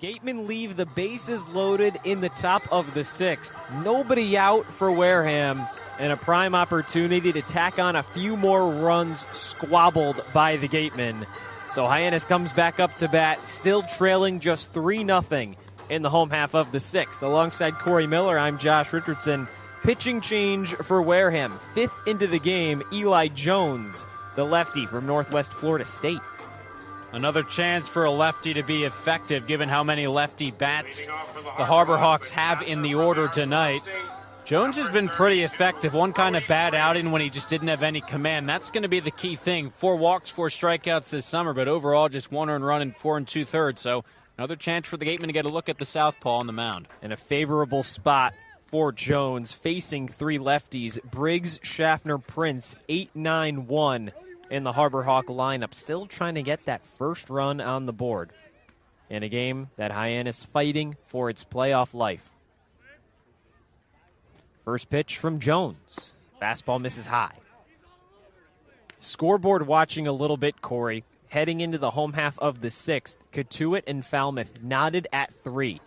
Gateman leave the bases loaded in the top of the sixth. Nobody out for Wareham, and a prime opportunity to tack on a few more runs squabbled by the Gatemen. So Hyannis comes back up to bat, still trailing just 3-0 in the home half of the sixth. Alongside Corey Miller, I'm Josh Richardson. Pitching change for Wareham. Fifth into the game, Eli Jones, the lefty from Northwest Florida State. Another chance for a lefty to be effective, given how many lefty bats the Harbor Hawks have in the order tonight. Jones has been pretty effective. One kind of bad outing when he just didn't have any command. That's going to be the key thing. 4 walks, 4 strikeouts this summer, but overall just 1 earned run in 4 2/3. So another chance for the Gatemen to get a look at the southpaw on the mound. And a favorable spot for Jones, facing 3 lefties. Briggs, Schaffner, Prince, 8-9-1 in the Harbor Hawk lineup. Still trying to get that first run on the board in a game that Hyannis fighting for its playoff life. First pitch from Jones. Fastball misses high. Scoreboard watching a little bit, Corey. Heading into the home half of the sixth, Katuitt and Falmouth knotted at 3.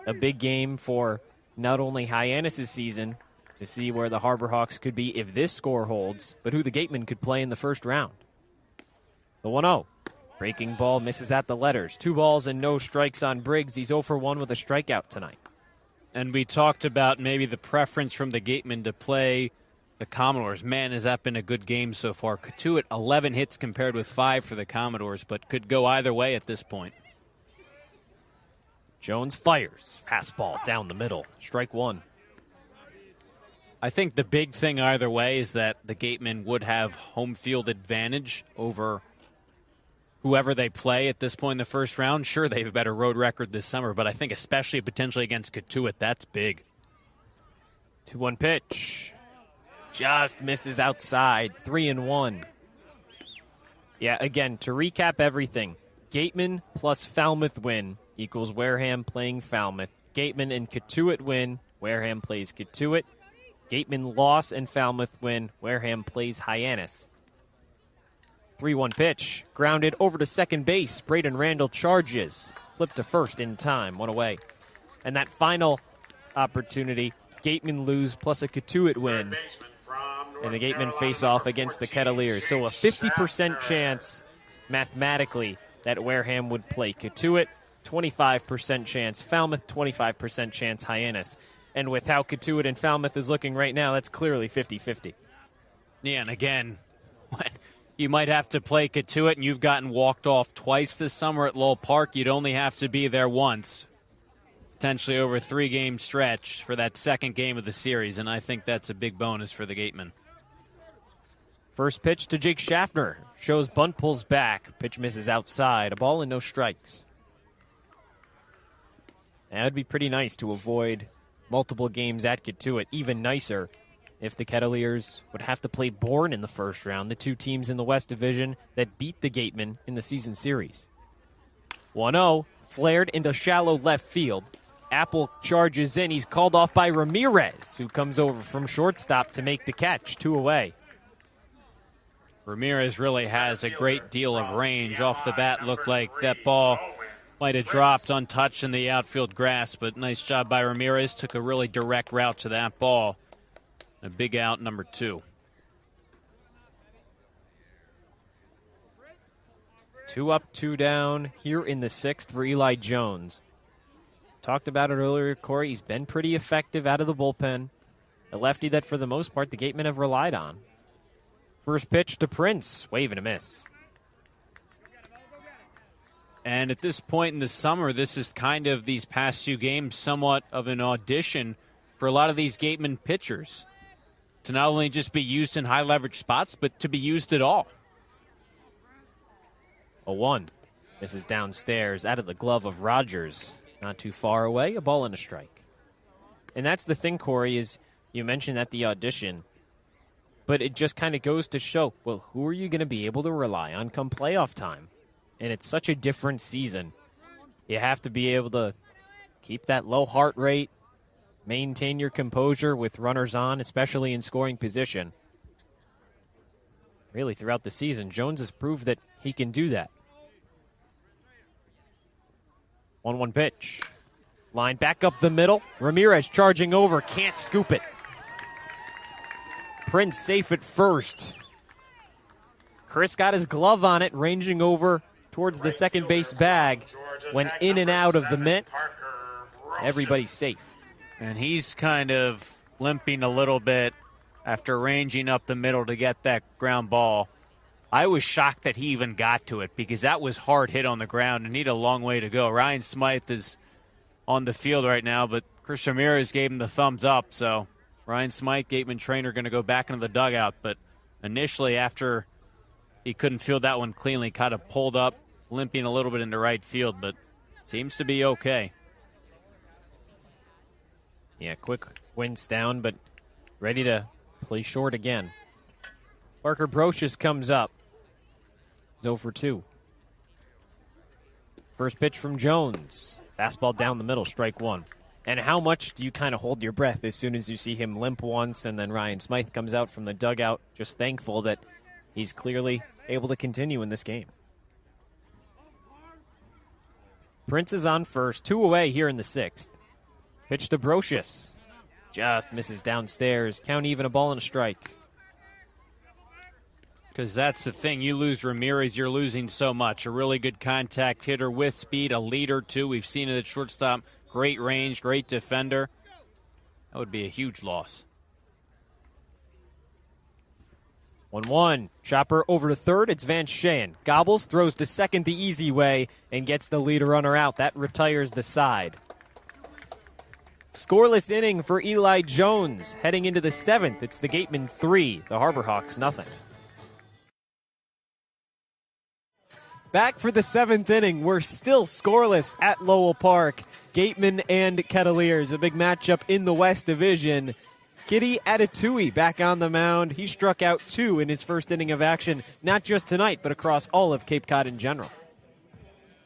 A big game for not only Hyannis' season, to see where the Harbor Hawks could be if this score holds, but who the Gatemen could play in the first round. The 1-0. Breaking ball misses at the letters. 2 balls and no strikes on Briggs. He's 0 for 1 with a strikeout tonight. And we talked about maybe the preference from the Gatemen to play the Commodores. Man, has that been a good game so far. Katuitt, 11 hits compared with 5 for the Commodores, but could go either way at this point. Jones fires. Fastball down the middle. Strike 1. I think the big thing either way is that the Gatemen would have home field advantage over whoever they play at this point in the first round. Sure, they have a better road record this summer, but I think especially potentially against Katuitt, that's big. 2-1 pitch. Just misses outside. 3-1. Yeah, again, to recap everything, Gateman plus Falmouth win equals Wareham playing Falmouth. Gateman and Katuitt win. Wareham plays Katuitt. Gateman loss and Falmouth win. Wareham plays Hyannis. 3-1 pitch. Grounded over to second base. Braden Randall charges. Flipped to first in time. 1 away. And that final opportunity, Gateman lose plus a Katuitt win. And the Gatemen face off against the Kettleers. So a 50% chance, mathematically, that Wareham would play Katuitt. 25% chance Falmouth, 25% chance Hyannis. And with how Katuitt and Falmouth is looking right now, that's clearly 50-50. Yeah, and again, you might have to play Katuitt, and you've gotten walked off twice this summer at Lowell Park. You'd only have to be there once, potentially over a 3-game stretch for that second game of the series, and I think that's a big bonus for the Gatemen. First pitch to Jake Schaffner. Shows bunt pulls back. Pitch misses outside. A ball and no strikes. That would be pretty nice to avoid multiple games at Katuitt. Even nicer if the Kettleers would have to play Bourne in the first round, the 2 teams in the West Division that beat the Gatemen in the season series. 1-0, flared into shallow left field. Apple charges in. He's called off by Ramirez, who comes over from shortstop to make the catch. 2 away. Ramirez really has a great deal of range. Off the bat, looked like that ball might have dropped untouched in the outfield grass, but nice job by Ramirez. Took a really direct route to that ball. A big out, number 2. 2 up, 2 down here in the sixth for Eli Jones. Talked about it earlier, Corey. He's been pretty effective out of the bullpen. A lefty that, for the most part, the Gatemen have relied on. First pitch to Prince. Wave and a miss. And at this point in the summer, this is kind of, these past 2 games, somewhat of an audition for a lot of these Gatemen pitchers to not only just be used in high-leverage spots, but to be used at all. 0-1. This is downstairs, out of the glove of Rogers. Not too far away, a ball and a strike. And that's the thing, Corey, is you mentioned at the audition, but it just kind of goes to show, well, who are you going to be able to rely on come playoff time? And it's such a different season. You have to be able to keep that low heart rate, maintain your composure with runners on, especially in scoring position. Really, throughout the season, Jones has proved that he can do that. 1-1 pitch. Line back up the middle. Ramirez charging over. Can't scoop it. Prince safe at first. Chris got his glove on it, ranging over towards the second base bag. Went in and out of the mitt. Everybody's safe. And he's kind of limping a little bit after ranging up the middle to get that ground ball. I was shocked that he even got to it because that was hard hit on the ground and need a long way to go. Ryan Smythe is on the field right now, but Chris Ramirez gave him the thumbs up. So Ryan Smythe, Gateman trainer, going to go back into the dugout. But initially, after he couldn't field that one cleanly, kind of pulled up, limping a little bit into right field, but seems to be okay. Yeah, quick winds down, but ready to play short again. Parker Brocious comes up. He's 0 for 2. First pitch from Jones. Fastball down the middle, strike one. And how much do you kind of hold your breath as soon as you see him limp once and then Ryan Smythe comes out from the dugout, just thankful that he's clearly able to continue in this game. Prince is on first, 2 away here in the 6th. Pitch to Brocious. Just misses downstairs. Count even, a ball and a strike. Because that's the thing. You lose Ramirez, you're losing so much. A really good contact hitter with speed, a leader, too. We've seen it at shortstop. Great range, great defender. That would be a huge loss. 1-1. Chopper over to third. It's Van Scheen. Gobbles, throws to second the easy way, and gets the leader runner out. That retires the side. Scoreless inning for Eli Jones. Heading into the 7th, it's the Gatemen 3, the Harbor Hawks nothing. Back for the 7th inning. We're still scoreless at Lowell Park. Gatemen and Kettleers, a big matchup in the West Division. Kitty Atatui back on the mound. He struck out 2 in his first inning of action, not just tonight, but across all of Cape Cod in general.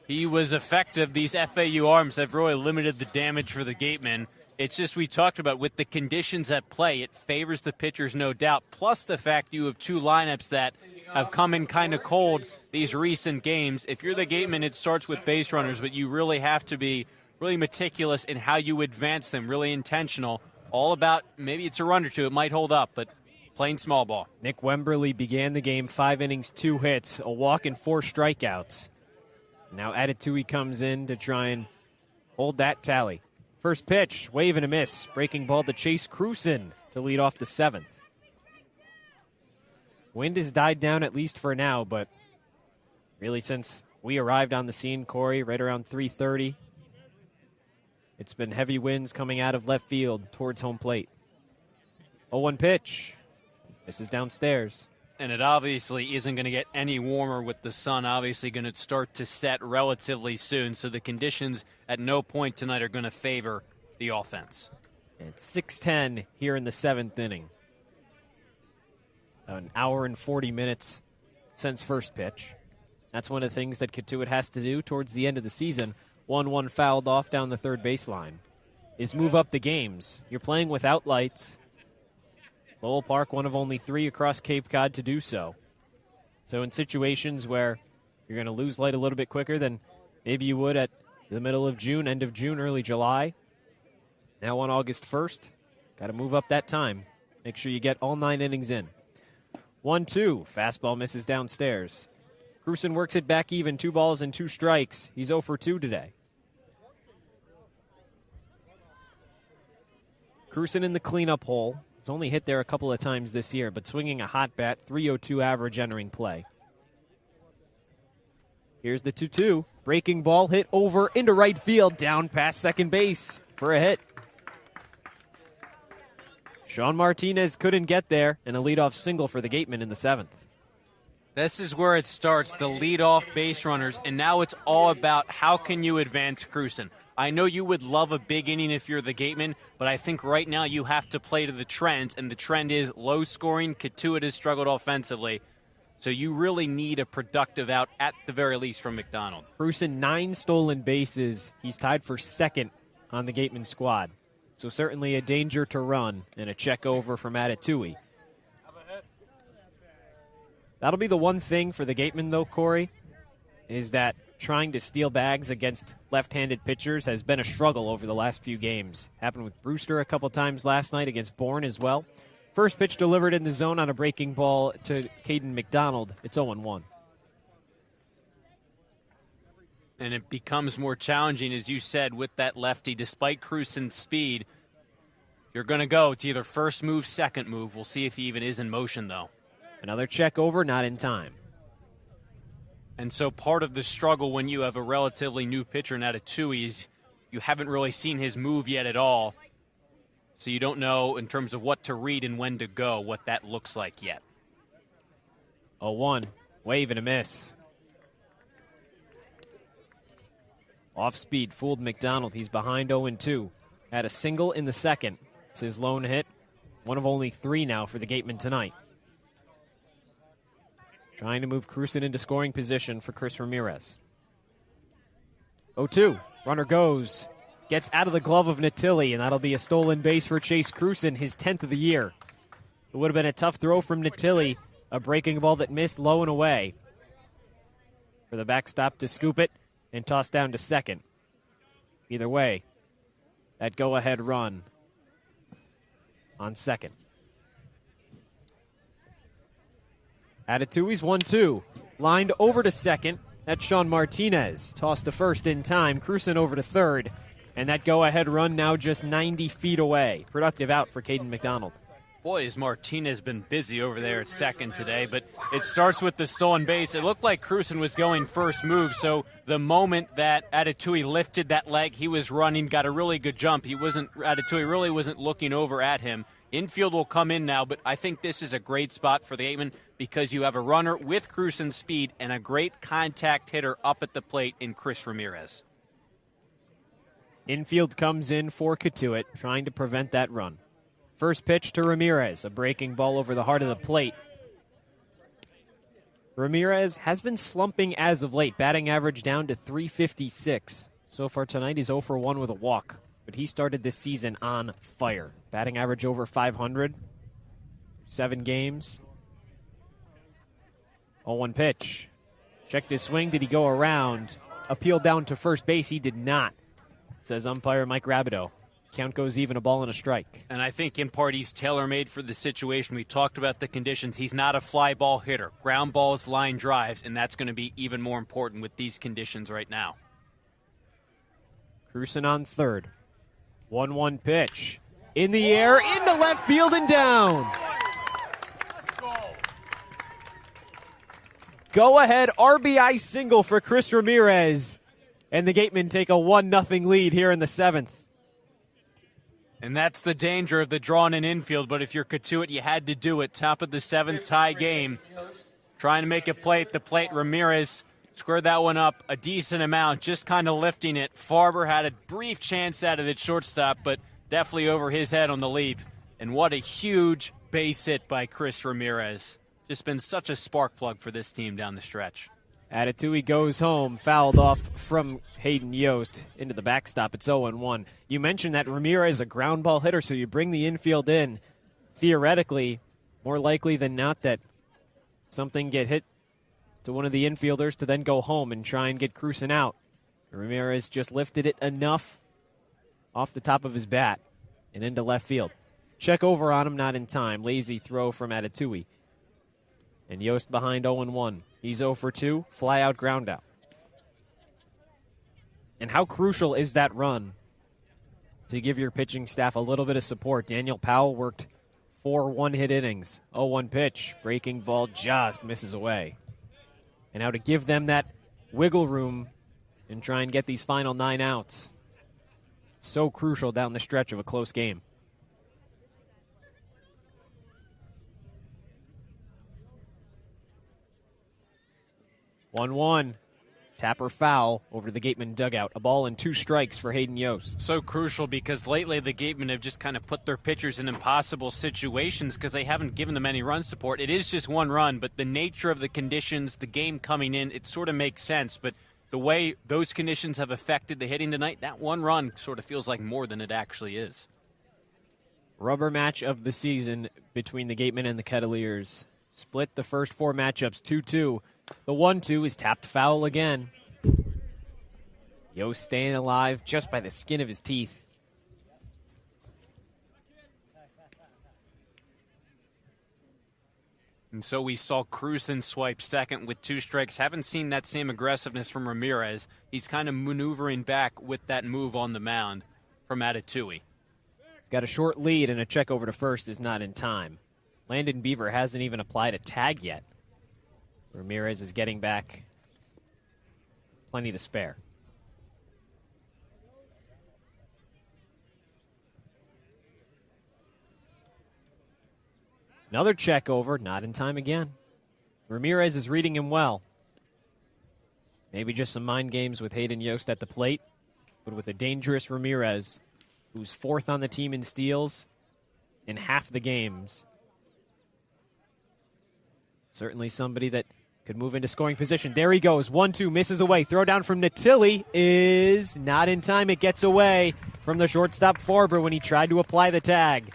He was effective. These FAU arms have really limited the damage for the Gatemen. It's just we talked about with the conditions at play, it favors the pitchers, no doubt, plus the fact you have 2 lineups that have come in kind of cold these recent games. If you're the Gatemen, it starts with base runners, but you really have to be really meticulous in how you advance them, really intentional. All about maybe it's a run or 2. It might hold up, but playing small ball. Nick Wemberly began the game 5 innings, 2 hits, a walk, and 4 strikeouts. Now Atatui comes in to try and hold that tally. First pitch, wave and a miss. Breaking ball to Chase Cruson to lead off the 7th. Wind has died down at least for now, but really since we arrived on the scene, Corey, right around 3:30, it's been heavy winds coming out of left field towards home plate. 0-1 pitch. This is downstairs. And it obviously isn't going to get any warmer with the sun obviously going to start to set relatively soon. So the conditions at no point tonight are going to favor the offense. It's 6:10 here in the 7th inning. An hour and 40 minutes since first pitch. That's one of the things that Katuitt has to do towards the end of the season. 1-1 fouled off down the third baseline. Is move up the games. You're playing without lights. Lowell Park, one of only 3 across Cape Cod to do so. So in situations where you're going to lose light a little bit quicker than maybe you would at the middle of June, end of June, early July, now on August 1st, got to move up that time. Make sure you get all 9 innings in. 1-2, fastball misses downstairs. Cruson works it back even, 2 balls and 2 strikes. He's 0 for 2 today. Cruson in the cleanup hole. He's only hit there a couple of times this year, but swinging a hot bat, 302 average entering play. Here's the 2-2. Breaking ball hit over into right field, down past second base for a hit. Sean Martinez couldn't get there, and a leadoff single for the Gatemen in the 7th. This is where it starts, the leadoff base runners, and now it's all about how can you advance Cruson. I know you would love a big inning if you're the Gatemen, but I think right now you have to play to the trends, and the trend is low scoring. Katuitt has struggled offensively, so you really need a productive out at the very least from McDonald. Cruson, 9 stolen bases. He's tied for 2nd on the Gatemen squad. So certainly a danger to run, and a check over from Atatui. That'll be the one thing for the Gatemen, though, Corey, is that trying to steal bags against left-handed pitchers has been a struggle over the last few games. Happened with Brewster a couple times last night, against Bourne as well. First pitch delivered in the zone on a breaking ball to Caden McDonald. It's 0-1. And it becomes more challenging, as you said, with that lefty. Despite Crusen's speed, you're going to go to either first move, second move. We'll see if he even is in motion, though. Another check over, not in time. And so part of the struggle when you have a relatively new pitcher in Atatui is you haven't really seen his move yet at all. So you don't know in terms of what to read and when to go, what that looks like yet. 0-1. Wave and a miss. Off speed, fooled McDonald. He's behind 0-2. Had a single in the second. It's his lone hit. One of only 3 now for the Gateman tonight. Trying to move Crusen into scoring position for Chris Ramirez. 0-2. Runner goes. Gets out of the glove of Natilli, and that'll be a stolen base for Chase Crusen, his 10th of the year. It would have been a tough throw from Natilli. A breaking ball that missed low and away. For the backstop to scoop it and toss down to second. Either way, that go-ahead run on second. Atatui's 1-2. Lined over to second. That's Sean Martinez. Tossed to first in time. Crusen over to third. And that go-ahead run now just 90 feet away. Productive out for Caden McDonald. Boy, has Martinez been busy over there at second today, but it starts with the stolen base. It looked like Crusen was going first move, so the moment that Atatui lifted that leg, he was running, got a really good jump. Atatui really wasn't looking over at him. Infield will come in now, but I think this is a great spot for the Gatemen because you have a runner with Crusen's speed and a great contact hitter up at the plate in Chris Ramirez. Infield comes in for Katuitt, trying to prevent that run. First pitch to Ramirez, a breaking ball over the heart of the plate. Ramirez has been slumping as of late, batting average down to .356. So far tonight, he's 0 for 1 with a walk, but he started this season on fire. Batting average over 500, 7 games. 0-1 pitch. Checked his swing. Did he go around? Appeal down to first base. He did not, says umpire Mike Rabideau. Count goes even, a ball and a strike. And I think in part he's tailor-made for the situation. We talked about the conditions. He's not a fly ball hitter. Ground balls, line drives, and that's going to be even more important with these conditions right now. Crusen on third. 1-1 pitch. In the air, into left field and down. Go-ahead RBI single for Chris Ramirez. And the Gatemen take a 1-0 lead here in the 7th. And that's the danger of the drawn-in infield, but if you're Katuitt, you had to do it. Top of the 7th tie game. Trying to make a play at the plate. Ramirez squared that one up a decent amount, just kind of lifting it. Farber had a brief chance at it at shortstop, but definitely over his head on the leap. And what a huge base hit by Chris Ramirez. Just been such a spark plug for this team down the stretch. Atatui goes home, fouled off from Hayden Yost into the backstop. It's 0-1. You mentioned that Ramirez is a ground ball hitter, so you bring the infield in. Theoretically, more likely than not that something get hit to one of the infielders to then go home and try and get Crusen out. Ramirez just lifted it enough off the top of his bat and into left field. Check over on him, not in time. Lazy throw from Atatui. And Yost behind 0-1. He's 0 for 2, fly out, ground out. And how crucial is that run to give your pitching staff a little bit of support? Daniel Powell worked 4 one-hit innings. 0-1 pitch, breaking ball just misses away. And how to give them that wiggle room and try and get these final 9 outs. So crucial down the stretch of a close game. 1-1. Tapper foul over to the Gateman dugout. A ball and 2 strikes for Hayden Yost. So crucial because lately the Gatemen have just kind of put their pitchers in impossible situations because they haven't given them any run support. It is just 1 run, but the nature of the conditions, the game coming in, it sort of makes sense. But the way those conditions have affected the hitting tonight, that 1 run sort of feels like more than it actually is. Rubber match of the season between the Gatemen and the Kettleers. Split the first 4 matchups 2-2. The 1-2 is tapped foul again. Yost staying alive just by the skin of his teeth. And so we saw Cruzan swipe second with 2 strikes. Haven't seen that same aggressiveness from Ramirez. He's kind of maneuvering back with that move on the mound from Atatui. He's got a short lead, and a check over to first is not in time. Landon Beaver hasn't even applied a tag yet. Ramirez is getting back plenty to spare. Another check over, not in time again. Ramirez is reading him well. Maybe just some mind games with Hayden Yost at the plate, but with a dangerous Ramirez, who's 4th on the team in steals in half the games. Certainly somebody that could move into scoring position. There he goes. 1-2, misses away. Throw down from Natilli is not in time. It gets away from the shortstop Farber when he tried to apply the tag.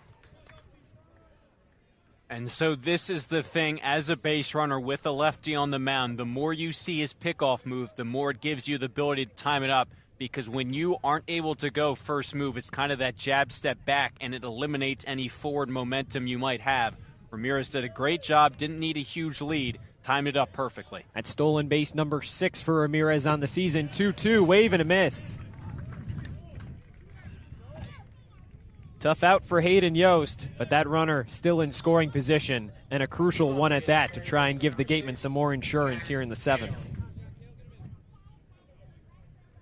And so this is the thing, as a base runner with a lefty on the mound, the more you see his pickoff move, the more it gives you the ability to time it up. Because when you aren't able to go first move, it's kind of that jab step back, and it eliminates any forward momentum you might have. Ramirez did a great job, didn't need a huge lead, timed it up perfectly. That's stolen base number 6 for Ramirez on the season. 2-2, wave and a miss. Tough out for Hayden Yost, but that runner still in scoring position, and a crucial one at that to try and give the Gatemen some more insurance here in the 7th.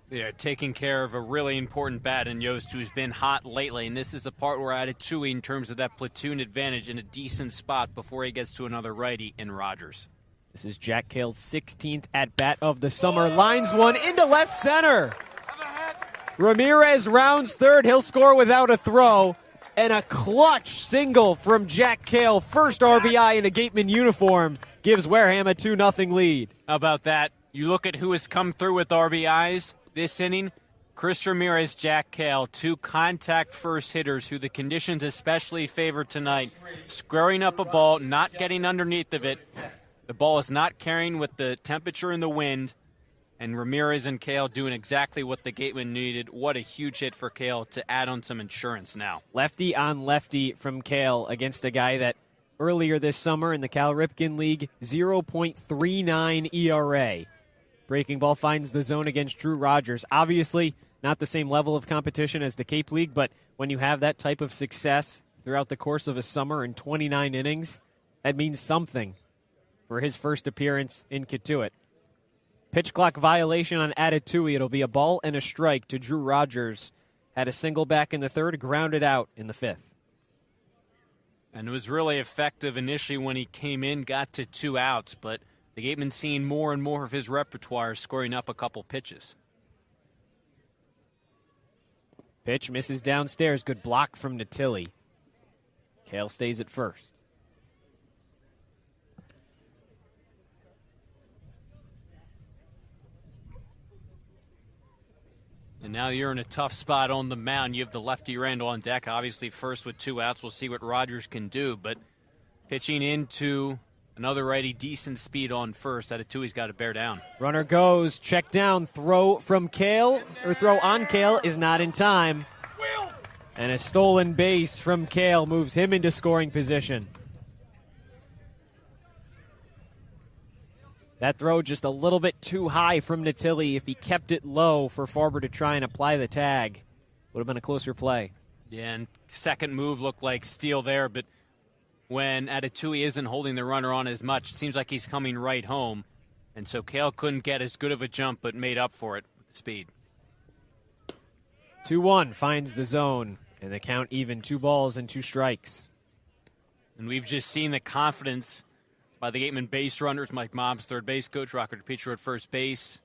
Yeah, taking care of a really important bat in Yost, who's been hot lately, and this is the part where Atatui, in terms of that platoon advantage, in a decent spot before he gets to another righty in Rogers. This is Jack Cale's 16th at-bat of the summer. Lines one into left center. Ramirez rounds third. He'll score without a throw. And a clutch single from Jack Cale. First RBI in a Gateman uniform gives Wareham a 2-0 lead. How about that? You look at who has come through with RBIs this inning. Chris Ramirez, Jack Cale, 2 contact first hitters who the conditions especially favor tonight. Squaring up a ball, not getting underneath of it. The ball is not carrying with the temperature and the wind. And Ramirez and Cale doing exactly what the Gatemen needed. What a huge hit for Cale to add on some insurance now. Lefty on lefty from Cale against a guy that earlier this summer in the Cal Ripken League, 0.39 ERA. Breaking ball finds the zone against Drew Rogers. Obviously, not the same level of competition as the Cape League, but when you have that type of success throughout the course of a summer in 29 innings, that means something for his first appearance in Kituitt. Pitch clock violation on Atatui. It'll be a ball and a strike to Drew Rogers. Had a single back in the 3rd, grounded out in the 5th. And it was really effective initially when he came in, got to 2 outs, but the Gatemen seeing more and more of his repertoire, scoring up a couple pitches. Pitch misses downstairs. Good block from Natilli. Cale stays at first. And now you're in a tough spot on the mound. You have the lefty Randall on deck, obviously first with 2 outs. We'll see what Rogers can do, but pitching into another righty, decent speed on first. Atatui's got to bear down. Runner goes, check down, throw from Cale, or throw on Cale is not in time. And a stolen base from Cale moves him into scoring position. That throw just a little bit too high from Natilli. If he kept it low for Farber to try and apply the tag, would have been a closer play. Yeah, and second move looked like steal there, but when Atatui isn't holding the runner on as much, it seems like he's coming right home. And so Cale couldn't get as good of a jump, but made up for it with the speed. 2-1 finds the zone, and the count even, 2 balls and 2 strikes. And we've just seen the confidence by the Gateman base runners, Mike Mobbs, third base coach, Rocker DePietro at first base.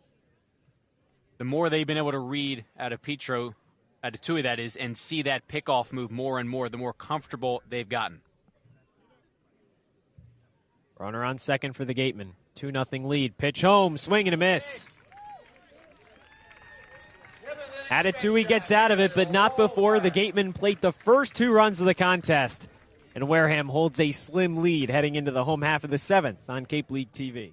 The more they've been able to read Atatui, that is, and see that pickoff move more and more, the more comfortable they've gotten. Runner on second for the Gatemen. 2-0 lead. Pitch home, swing and a miss. Atatui gets out of it, but not before the Gatemen plate the first 2 runs of the contest. And Wareham holds a slim lead heading into the home half of the 7th on Cape League TV.